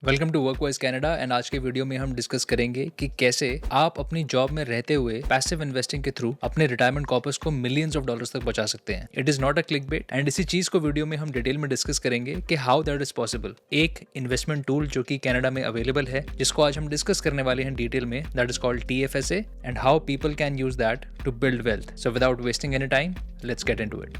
Welcome to वर्कवाइज Canada and आज के video में हम डिस्कस करेंगे कि कैसे आप अपनी जॉब में रहते हुए पैसिव इन्वेस्टिंग के थ्रू अपने रिटायरमेंट कॉर्पस को मिलियंस ऑफ डॉलर्स तक बचा सकते हैं। It is not a click bat and इसी चीज को वीडियो में हम डिटेल में डिस्कस करेंगे कि हाउ दैट इज पॉसिबल। एक इन्वेस्टमेंट टूल जो कि कनाडा में अवेलेबल है जिसको आज हम डिस्कस करने वाले हैं डिटेल में, that is called TFSA and how people can use that to build wealth. So without wasting any time, let's get into it.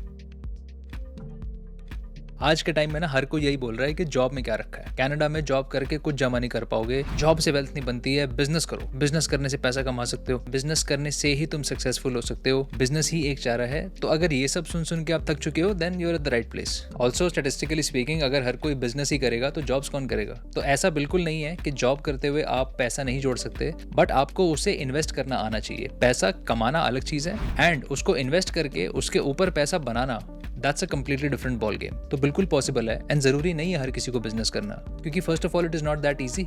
आज के टाइम में ना हर कोई यही बोल रहा है कि जॉब में क्या रखा है, कनाडा में जॉब करके कुछ जमा नहीं कर पाओगे, जॉब से वेल्थ नहीं बनती है, बिजनेस करो, बिजनेस करने से पैसा कमा सकते हो, बिजनेस करने से ही तुम सक्सेसफुल हो सकते हो, बिजनेस ही एक चारा है। तो अगर ये सब सुन सुन के आप थक चुके हो then you are at the right place. Also statistically speaking, अगर हर कोई बिजनेस ही करेगा तो जॉब्स कौन करेगा? तो ऐसा बिल्कुल नहीं है कि जॉब करते हुए आप पैसा नहीं जोड़ सकते, बट आपको उसे इन्वेस्ट करना आना चाहिए। पैसा कमाना अलग चीज है एंड उसको इन्वेस्ट करके उसके ऊपर पैसा बनाना, that's a completely different ball game. तो बिल्कुल पॉसिबल है एंड जरूरी नहीं है हर किसी को बिजनेस करना, क्योंकि first of all it is not that easy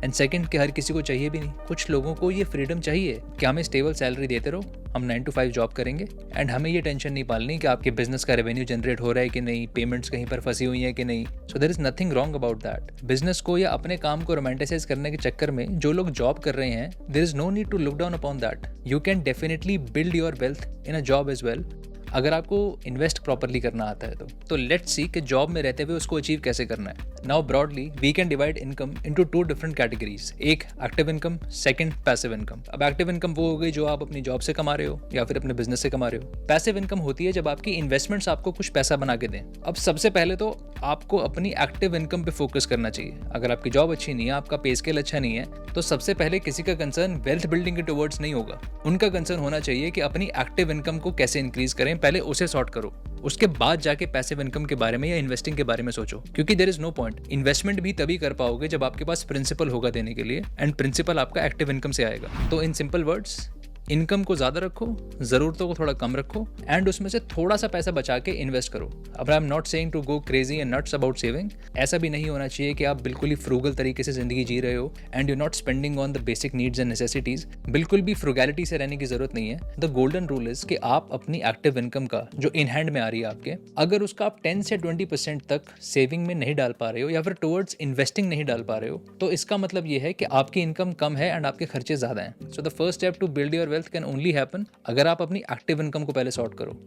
and second कि हर किसी को चाहिए भी नहीं। कुछ लोगों को ये फ्रीडम चाहिए कि हमें स्टेबल सैलरी देते रहो, हम 9 to 5 जॉब करेंगे एंड हमें ये टेंशन नहीं पालनी कि आपके बिजनेस का रेवेन्यू जनरेट हो रहा है कि नहीं, पेमेंट्स कहीं पर फंसी हुई है कि नहीं। So there is nothing wrong about that. Business को या अपने काम को रोमांटिसाइज करने के चक्कर में जो लोग जॉब कर रहे हैं, there is no need to look down upon that. You can definitely build your wealth in a job as well, अगर आपको इन्वेस्ट प्रॉपरली करना आता है तो लेट्स सी कि जॉब में रहते हुए उसको अचीव कैसे करना है। Now broadly we can divide income into 2 different categories, एक active income, second passive income. अब एक्टिव इनकम वो हो गई जो आप अपनी जॉब से कमा रहे हो या फिर अपने बिजनेस से कमा रहे हो। पैसिव इनकम होती है जब आपकी इन्वेस्टमेंट्स आपको कुछ पैसा बना के दें। अब सबसे पहले तो आपको अपनी एक्टिव इनकम पे फोकस करना चाहिए। अगर आपकी जॉब अच्छी नहीं है, आपका पे स्केल अच्छा नहीं है, तो सबसे पहले किसी का कंसर्न वेल्थ बिल्डिंग के टुवर्ड्स नहीं होगा। उनका कंसर्न होना चाहिए कि अपनी एक्टिव इनकम को कैसे इंक्रीज करें, पहले उसे सॉर्ट करो, उसके बाद जाके पैसिव इनकम के बारे में या इन्वेस्टिंग के बारे में सोचो। क्योंकि there is no point, investment भी तभी कर पाओगे जब आपके पास प्रिंसिपल होगा देने के लिए एंड प्रिंसिपल आपका एक्टिव इनकम से आएगा। तो इन सिंपल वर्ड्स, इनकम को ज्यादा रखो, जरूरतों को थोड़ा कम रखो एंड उसमें से थोड़ा सा पैसा बचा के इन्वेस्ट करो। अब I am not saying to go crazy and nuts about saving. ऐसा भी नहीं होना चाहिए कि आप बिल्कुल ही फ्रूगल तरीके से जिंदगी जी रहे हो and you not spending on the basic needs and necessities. बिल्कुल भी फ्रूगैलिटी से रहने की जरूरत नहीं है। द गोल्डन रूल इज कि आप अपनी एक्टिव इनकम का जो इन हैंड में आ रही है आपके, अगर उसका आप 10 से 20% तक सेविंग में नहीं डाल पा रहे हो या फिर टुवर्ड्स इन्वेस्टिंग नहीं डाल पा रहे हो, तो इसका मतलब ये है कि आपकी इनकम कम है एंड आपके खर्चे ज्यादा हैं। So the first step to build your wealth can only happen अगर आप अपनी एक्टिव इनकम को पहले सॉर्ट करो।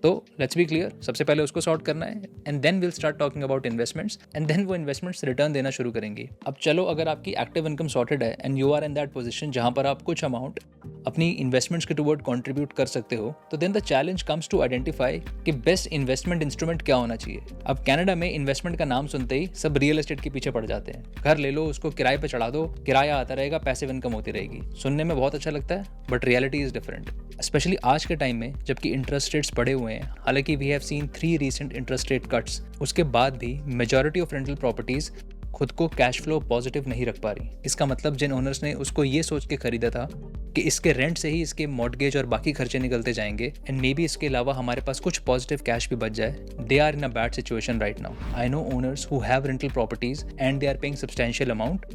तो लेट्स बी क्लियर, सबसे पहले उसको सॉर्ट करना है and then will start talking about investments and then वो इन्वेस्टमेंट्स रिटर्न देना शुरू करेंगी। अब चलो, अगर आपकी एक्टिव इनकम सॉर्टेड है and you are in that position जहां पर आप कुछ अमाउंट अपनी इन्वेस्टमेंट्स के टुवर्ड कंट्रीब्यूट कर सकते हो, तो then the challenge comes to identify कि बेस्ट इन्वेस्टमेंट इंस्ट्रूमेंट क्या होना चाहिए। अब कनाडा में इन्वेस्टमेंट का नाम सुनते ही सब रियल एस्टेट के पीछे पड़ जाते हैं। घर ले लो, उसको किराए पे चढ़ा दो, किराया आता रहेगा, पैसिव इनकम होती रहेगी। सुनने में बहुत अच्छा लगता है but reality is different, specially आज के टाइम में जबकि इंटरेस्ट रेट्स बढ़े हुए हैं। हालांकि we have seen 3 recent interest rate cuts, उसके बाद भी मेजॉरिटी ऑफ रेंटल प्रॉपर्टीज खुद को कैश फ्लो पॉजिटिव नहीं रख पा रही। इसका मतलब जिन ओनर्स ने उसको ये सोच के खरीदा था कि इसके रेंट से ही इसके मॉर्टगेज और बाकी खर्चे निकलते जाएंगे एंड मे बी इसके अलावा हमारे पास कुछ पॉजिटिव कैश भी बच जाए, they are in a bad situation right now. I know owners who have rental properties and they are paying substantial amount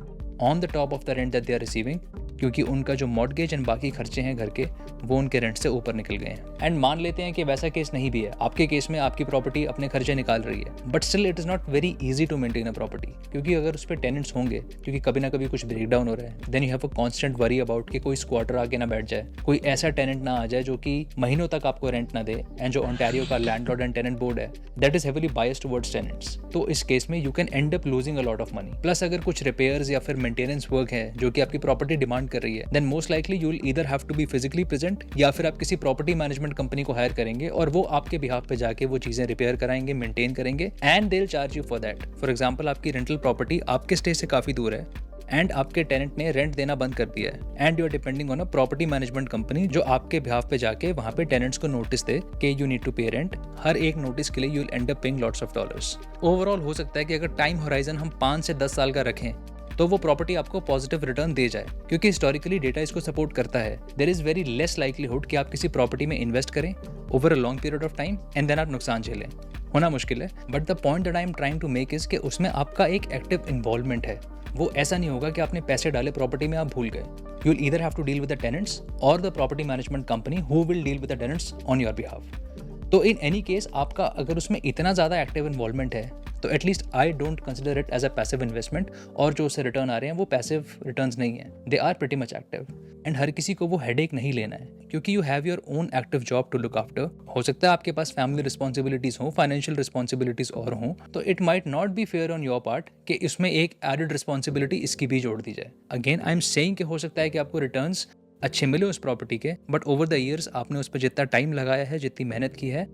on the top of the rent that they are receiving, क्योंकि उनका जो mortgage and बाकी खर्चे हैं घर के, वो उनके रेंट से ऊपर निकल गए हैं। एंड मान लेते हैं कि वैसा केस नहीं भी है, आपके केस में आपकी प्रॉपर्टी अपने खर्चे निकाल रही है, but still it is not very easy to maintain a property, क्योंकि अगर उस पर टेनेंट्स होंगे, क्योंकि कभी ना कभी कुछ ब्रेक डाउन हो रहा है, then you have a constant worry about कि कोई स्क्वाटर आके ना बैठ जाए, कोई ऐसा टेनेंट ना आ जाए जो कि महीनों तक आपको रेंट ना दे। एंड जो ओंटारियो का लैंडलॉर्ड एंड टेनेंट बोर्ड है, that is heavily biased towards tenants. तो इस केस में you can and up losing a lot of money. Plus अगर कुछ रिपेयर्स या फिर मेंटेनेंस वर्क है जो कि आपकी प्रॉपर्टी डिमांड कर रही है, then most likely you will either have to be physically present या फिर आप किसी प्रॉपर्टी मैनेजमेंट कंपनी को हायर करेंगे और वो आपके बिहाफ पे जाके वो चीजें रिपेयर कराएंगे, मेंटेन करेंगे and they will charge you for that. For example, आपकी रेंटल प्रॉपर्टी आपके स्टे से काफी दूर है एंड आपके टेनेंट ने रेंट देना बंद कर दिया है and you are depending on a property management company जो आपके बिहाफ पे जाके वहां पे टेनेंट्स को नोटिस दे कि यू नीड टू पे रेंट। हर एक नोटिस के लिए you will and up paying lots of dollars. Overall हो सकता है कि अगर टाइम होराइजन हम 5 से 10 साल का रखें तो वो प्रॉपर्टी आपको पॉजिटिव रिटर्न दे जाए, क्योंकि हिस्टोरिकली डेटा इसको सपोर्ट करता है। There is very less likelihood कि आप किसी प्रॉपर्टी में इन्वेस्ट करें over a long period of time and then आप नुकसान झेलें। होना मुश्किल है, but the point that I am trying to make is कि उसमें आपका एक एक्टिव इन्वॉल्वमेंट है। वो ऐसा नहीं होगा कि आपने पैसे डाले प्रॉपर्टी में, आप भूल गए। You will either have to deal with the tenants और the property management company who will deal with the tenants on your behalf. तो इन एनी केस आपका अगर उसमें इतना ज़्यादा एक्टिव इन्वॉल्वमेंट है तो at least I don't consider it as a passive investment, और जो उससे रिटर्न आ रहे हैं वो पैसिव रिटर्न्स नहीं है, they are pretty much active. And हर किसी को वो हेडेक नहीं लेना है, क्योंकि you have your own active job to look after. हो सकता है आपके पास फैमिली रिस्पॉन्सिबिलिटीज हो, फाइनेंशियल रिस्पॉन्सिबिलिटीज और हों, तो it might not be fair on your part कि इसमें एक एडेड रिस्पॉन्सिबिलिटी इसकी भी जोड़ दी जाए। अगेन आई एम सेइंग कि हो सकता है कि आपको रिटर्न्स अच्छे मिले उस प्रॉपर्टी के, बट ओवर द ईयर्स आपने उस पर जितना टाइम लगाया है, जितनी मेहनत की है,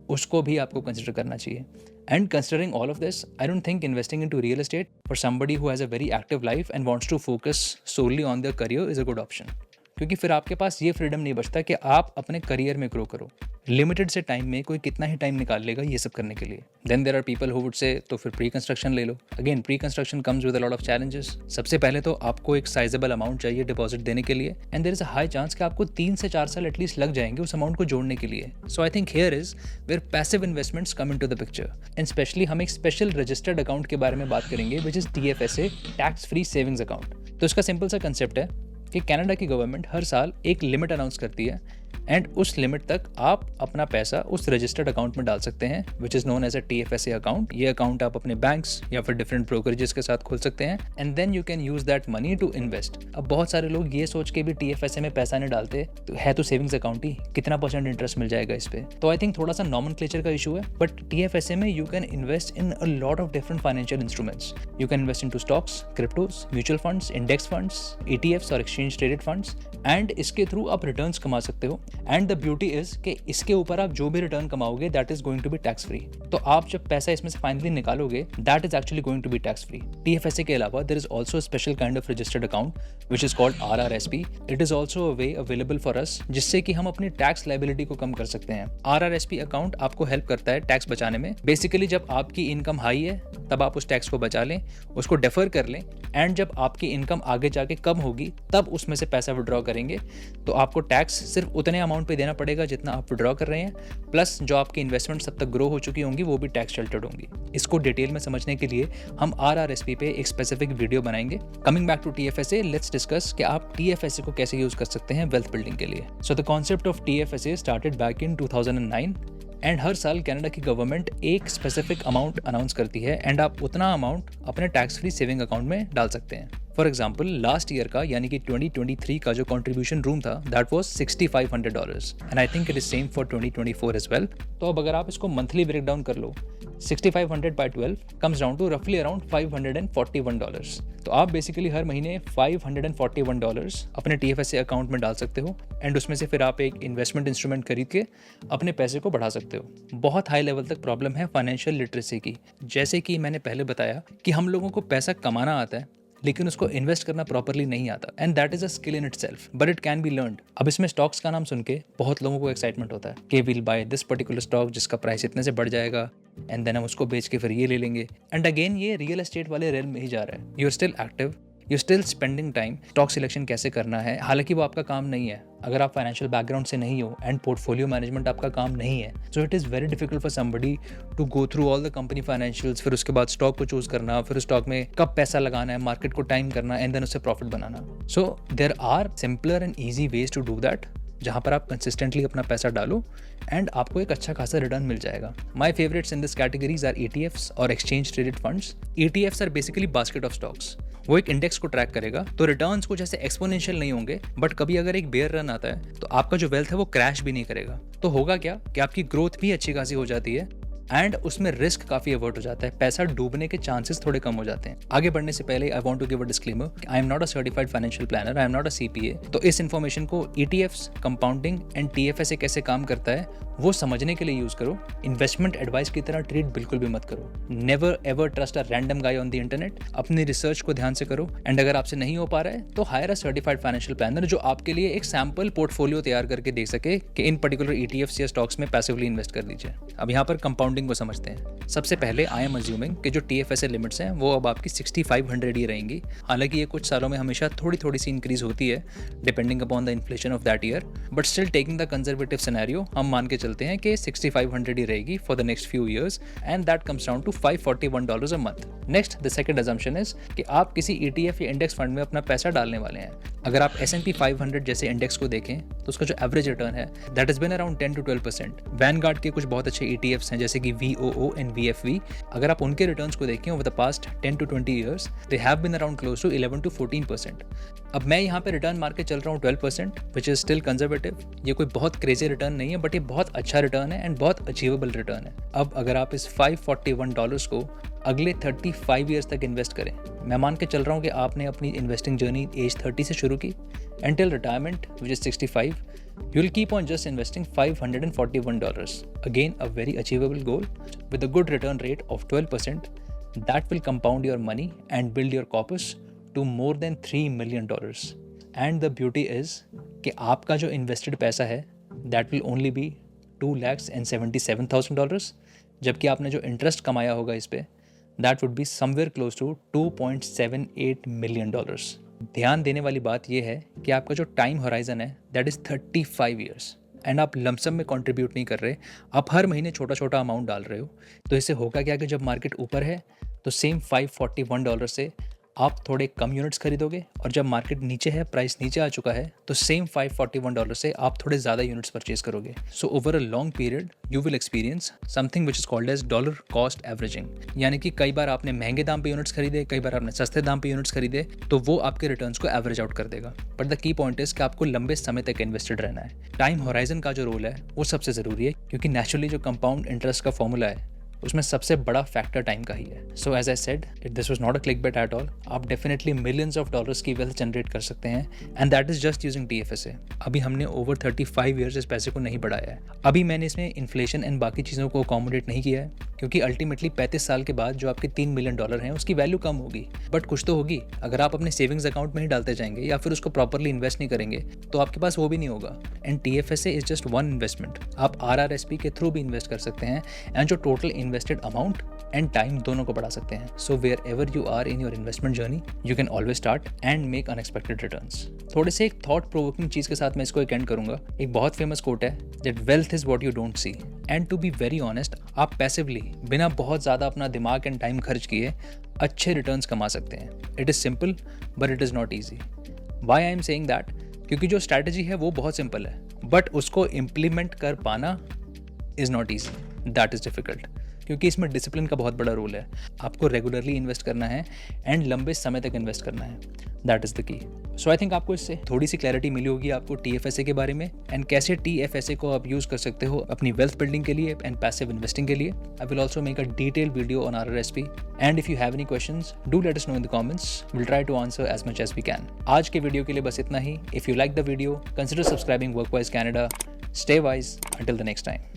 उसको भी आपको कंसिडर करना चाहिए। And considering all of this, I don't think investing into real estate for somebody who has a very active life and wants to focus solely on their career is a good option. क्योंकि फिर आपके पास ये freedom नहीं बचता कि आप अपने career में ग्रो करो। लिमिटेड से टाइम में कोई कितना ही टाइम निकाल लेगा ये सब करने के लिए। Then there are people who would say तो फिर प्री कंस्ट्रक्शन ले लो। Again pre construction comes with a lot of challenges. सबसे पहले तो आपको एक साइजेबल अमाउंट चाहिए डिपॉजिट देने के लिए, and there is a high chance कि आपको 3 से 4 साल एटलीस्ट लग जाएंगे उस अमाउंट को जोड़ने के लिए। So I think here is where passive investments come into the picture, and specially हम एक स्पेशल रजिस्टर्ड अकाउंट के बारे में बात करेंगे which is TFSA, tax free savings account. तो इसका सिंपल सा कंसेप्ट है कि कनाडा की गवर्नमेंट हर साल एक लिमिट अनाउंस करती है, एंड उस लिमिट तक आप अपना पैसा उस रजिस्टर्ड अकाउंट में डाल सकते हैं which is known as a TFSA account. ये अकाउंट आप अपने बैंक्स या फिर डिफरेंट ब्रोकरेजेस के साथ खोल सकते हैं, and then you can use that money to invest. अब बहुत सारे लोग ये सोच के भी TFSA में पैसा नहीं डालते, तो है तो सेविंग्स अकाउंट ही, कितना % इंटरेस्ट मिल जाएगा इस पे। तो आई थिंक थोड़ा सा नॉमेनक्लेचर का इशू है, बट TFSA में you can invest in a lot of different financial instruments. You can invest in to stocks, cryptos, mutual funds, index funds, ETFs और एक्सचेंज ट्रेडेड फंड्स, एंड इसके through आप returns कमा सकते हो। And the beauty is कि इसके ऊपर आप जो भी रिटर्न कमाओगे that is going to be tax free. तो आप जब पैसा इसमें से फाइनली निकालोगे that is actually going to be tax free. TFSA के अलावा there is also special kind of registered account which is called RRSP। It is also a way available for us जिससे कि हम अपनी टैक्स लायबिलिटी को कम कर सकते हैं। RRSP अकाउंट आपको हेल्प करता है टैक्स बचाने में। बेसिकली जब आपकी इनकम हाई है तब आप उस टैक्स को बचा लें, उसको डेफर कर लें, एंड जब आपकी इनकम आगे जाके कम होगी तब उसमें से पैसा विड्रॉ करेंगे, तो आपको टैक्स सिर्फ उतने अमाउंट पे देना पड़ेगा जितना आप विड्रॉ कर रहे हैं, प्लस जो आपकी इन्वेस्टमेंट तब तक ग्रो हो चुकी होंगी वो भी टैक्स शेल्टर्ड होंगी। इसको डिटेल में समझने के लिए हम RRSP पे एक स्पेसिफिक वीडियो बनाएंगे। Coming back to TFSA, let's discuss कि आप TFSA को कैसे यूज कर सकते हैं वेल्थ बिल्डिंग के लिए। So the concept of TFSA started back in 2009, and हर साल कनाडा की गवर्नमेंट एक स्पेसिफिक अमाउंट अनाउंस करती है, एंड आप उतना अमाउंट अपने टैक्स फ्री सेविंग अकाउंट में डाल सकते हैं। फॉर एग्जाम्पल लास्ट ईयर का यानी कि 2023 का जो कॉन्ट्रीब्यूशन रूम था that was $6,500, and I think it is same for 2024 as well. तो अब अगर आप इसको मंथली ब्रेक डाउन कर लो, 6500 by 12 कम्स डाउन टू रफली अराउंड $541। तो आप बेसिकली हर महीने $541 अपने TFSA अकाउंट में डाल सकते हो, एंड उसमें से फिर आप एक इन्वेस्टमेंट इंस्ट्रूमेंट खरीद के अपने पैसे को बढ़ा सकते हो। बहुत हाई लेवल तक प्रॉब्लम है फाइनेंशियल लिटरेसी की। जैसे कि मैंने पहले बताया कि हम लोगों को पैसा कमाना आता है लेकिन उसको इन्वेस्ट करना प्रॉपरली नहीं आता, and that is a skill in itself, but it can be learned. अब इसमें स्टॉक्स का नाम सुन के बहुत लोगों को एक्साइटमेंट होता है कि will by this particular stock जिसका प्राइस इतने से बढ़ जाएगा, एंड देन हम उसको बेच के फिर ये ले लेंगे। एंड अगेन ये रियल एस्टेट वाले रेल में ही जा रहा है। You are still active, you still spending time stock selection कैसे करना है, हालांकि वो आपका काम नहीं है अगर आप फाइनेंशियल बैकग्राउंड से नहीं हो, एंड पोर्टफोलियो मैनेजमेंट आपका काम नहीं है। So it is very difficult for somebody to go through all the company financials, फिर उसके बाद स्टॉक को चूज करना, फिर स्टॉक में कब पैसा लगाना है, मार्केट को टाइम करना, एंड देन उससे प्रॉफिट बनाना। So there are simpler and easy ways to do that, जहाँ पर आप कंसिस्टेंटली अपना पैसा डालो एंड आपको एक अच्छा खासा रिटर्न मिल जाएगा। My favourites in this categories are ETFs और exchange traded funds. ETFs are basically basket of stocks. वो एक इंडेक्स को ट्रैक करेगा, तो रिटर्न्स कुछ ऐसे एक्सपोनेंशियल नहीं होंगे, बट कभी अगर एक बेयर रन आता है तो आपका जो वेल्थ है वो क्रैश भी नहीं करेगा। तो होगा क्या कि आपकी ग्रोथ भी अच्छी खासी हो जाती है, एंड उसमें रिस्क काफी अवॉइड हो जाता है, पैसा डूबने के चांसेस थोड़े कम हो जाते हैं। आगे बढ़ने से पहले I want to give a disclaimer, I am not a certified financial planner, I am not a CPA। तो इस इन्फॉर्मेशन को ETFs, कंपाउंडिंग एंड TFSA कैसे काम करता है वो समझने के लिए यूज करो। इन्वेस्टमेंट एडवाइस की तरह ट्रीट बिल्कुल भी मत करो। Never ever trust a random guy on the internet. अपनी रिसर्च को ध्यान से करो, एंड अगर आपसे नहीं हो पा रहा है तो hire a certified financial planner जो आपके लिए एक सैम्पल पोर्टफोलियो तैयार करके दे सके कि इन पर्टिकुलर ETFs या स्टॉक्स में पैसिवली इन्वेस्ट कर लीजिए। अब यहाँ पर कंपाउंडिंग को समझते हैं। सबसे पहले आई एम अज्यूमिंग कि जो TFSA लिमिट्स हैं वो अब आपकी 6500 ही रहेंगी। हालांकि ये कुछ सालों में हमेशा थोड़ी थोड़ी सी इंक्रीज होती है depending upon the inflation of that year, but still taking the conservative scenario हम मान के चलते हैं कि 6500 ही रहेगी for the next few years, and that comes down to $541 a month. Next the second assumption is कि आप किसी ETF या इंडेक्स फंड में अपना पैसा डालने वाले हैं, अगर आप S&P 500 जैसे इंडेक्स को देखें तो उसका जो एवरेज रिटर्न है that is been around 10 to 12%। Vanguard के कुछ बहुत अच्छे ETFs हैं जैसे कि VOO एंड VFV, अगर आप उनके रिटर्न्स को देखें over the past 10 to 20 years they have been around close to 11 to 14%। अब मैं यहाँ पे रिटर्न मार के चल रहा हूँ 12%, विच इज स्टिल कंजर्वेटिव। ये कोई बहुत क्रेजी रिटर्न नहीं है, बट ये बहुत अच्छा रिटर्न है एंड बहुत अचीवेबल रिटर्न है। अब अगर आप इस $541 को अगले 35 ईयर्स तक इन्वेस्ट करें, मैं मान के चल रहा हूँ कि आपने अपनी इन्वेस्टिंग जर्नी एज 30 से शुरू की until retirement, which is 65, you'll keep on just investing $541. Again, a very achievable goal with a good return rate of 12% that will compound your money and build your corpus to more than $3 million. And the beauty is कि आपका जो invested पैसा है that will only be $2,77,000, जबकि आपने जो interest कमाया होगा इस पे that would be somewhere close to $2.78 million. ध्यान देने वाली बात यह है कि आपका जो टाइम होराइजन है दैट इज़ 35 ईयर्स एंड आप लमसम में कंट्रीब्यूट नहीं कर रहे, आप हर महीने छोटा छोटा अमाउंट डाल रहे हो। तो इससे होगा क्या कि जब मार्केट ऊपर है तो सेम $541 से आप थोड़े कम यूनिट्स खरीदोगे, और जब मार्केट नीचे है, प्राइस नीचे आ चुका है, तो सेम $541 से आप थोड़े ज़्यादा यूनिट्स परचेज करोगे। So over a long period you will experience something which is called as dollar cost averaging, यानी कि कई बार आपने महंगे दाम पे यूनिट्स खरीदे, कई बार आपने सस्ते दाम पे यूनिट्स खरीदे, तो वो आपके रिटर्न्स को एवरेज आउट कर देगा। But the key point is कि आपको लंबे समय तक इन्वेस्टेड रहना है। टाइम होराइजन का जो रोल है वो सबसे ज़रूरी है, क्योंकि नेचुरली जो कंपाउंड इंटरेस्ट का फॉर्मूला है उसमें सबसे बड़ा फैक्टर टाइम का ही है। So as I said, this was not a click bait at all. आप डेफिनेटली मिलियंस ऑफ डॉलर्स की वेल्थ जनरेट कर सकते हैं and that is just using TFSA। अभी हमने ओवर 35 ईयर्स इस पैसे को नहीं बढ़ाया है। अभी मैंने इसमें इन्फ्लेशन एंड बाकी चीज़ों को अकोमोडेट नहीं किया है, क्योंकि अल्टीमेटली 35 साल के बाद जो आपके $3 मिलियन हैं उसकी वैल्यू कम होगी, बट कुछ तो होगी। अगर आप अपने सेविंग्स अकाउंट में ही डालते जाएंगे या फिर उसको प्रॉपरली इन्वेस्ट नहीं करेंगे तो आपके पास वो भी नहीं होगा। And TFSA is just one investment. आप RRSP के थ्रू भी इन्वेस्ट कर सकते हैं एंड जो total invested amount and time दोनों को बढ़ा सकते हैं। So wherever you are in your investment journey you can always start and make unexpected returns. थोड़े से एक थॉट प्रोवोकिंग चीज़ के साथ मैं इसको एंड करूंगा। एक बहुत फेमस कोट है that wealth is what you don't see. And to be very honest, आप पैसिवली बिना बहुत ज़्यादा अपना दिमाग एंड टाइम खर्च किए अच्छे रिटर्न्स कमा सकते हैं। It is simple but it is not easy. Why I am saying that? क्योंकि जो स्ट्रैटेजी है वो बहुत सिंपल है, बट उसको इम्प्लीमेंट कर पाना is not easy, that is difficult. क्योंकि इसमें डिसिप्लिन का बहुत बड़ा रोल है। आपको रेगुलरली इन्वेस्ट करना है एंड लंबे समय तक इन्वेस्ट करना है, that is the key. So I think आपको इससे थोड़ी सी क्लैरिटी मिली होगी आपको TFSA के बारे में एंड कैसे TFSA को आप यूज़ कर सकते हो अपनी वेल्थ बिल्डिंग के लिए एंड पैसिव इन्वेस्टिंग के लिए। I will also make a detailed video on RRSP and if you have any questions do let us know in the comments, will try to answer as much as we can. आज के वीडियो के लिए बस इतना ही। If you like the video consider subscribing workwise Canada. Stay wise until the next time.